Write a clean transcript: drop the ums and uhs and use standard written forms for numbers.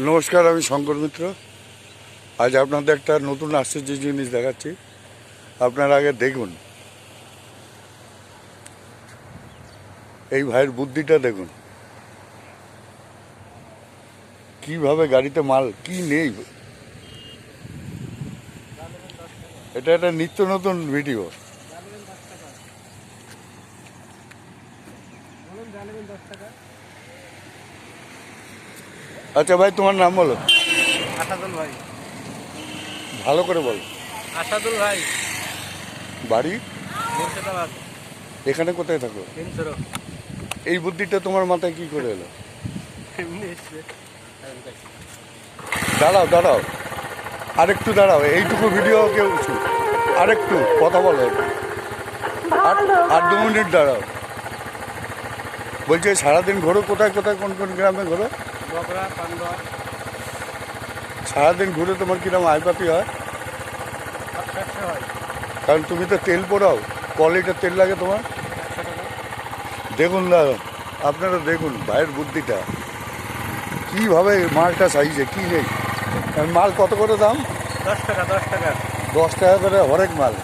নমস্কার, আমি শঙ্কর মিত্র। আজ আপনাদের একটা নতুন আশ্চর্য জিনিস দেখাচ্ছি। আপনারা আগে দেখুন, এই ভাইয়ের বুদ্ধিটা দেখুন, কিভাবে গাড়িতে মাল কি নেই। এটা একটা নিত্য নতুন ভিডিও। আচ্ছা ভাই, তোমার নাম বলো। আসাদুল ভাই। ভালো করে বলো। আসাদুল ভাই। বাড়ি মুর্শিদাবাদ। এখানে কোথায় থাকো? তিনশো। এই বুদ্ধিটা তোমার মাথায় কি করে এলো? এমনি এসছে। দাঁড়াও দাঁড়াও, আরেকটু দাঁড়াও, এইটুকু ভিডিও কেউ আরেকটু কথা বলো, আর 2 মিনিট দাঁড়াও। বলছে সারাদিন ঘোরো, কোথায় কোথায় কোন কোন গ্রামে ঘোরো? বকরা, পান্ডা। সারাদিন ঘুরে তোমার কিরম আয়পাতি হয়? 700 হয়। কারণ তুমি তো তেল পোড়াও, ক লিটার তেল লাগে তোমার? 100 টাকা। দেখুন না, আপনারা দেখুন ভাইয়ের বুদ্ধিটা, কীভাবে মালটা সাইজে কী নেই। আর মাল কত করে দাম? 10 টাকা 10 টাকা। 10 টাকা করে হরেক মাল।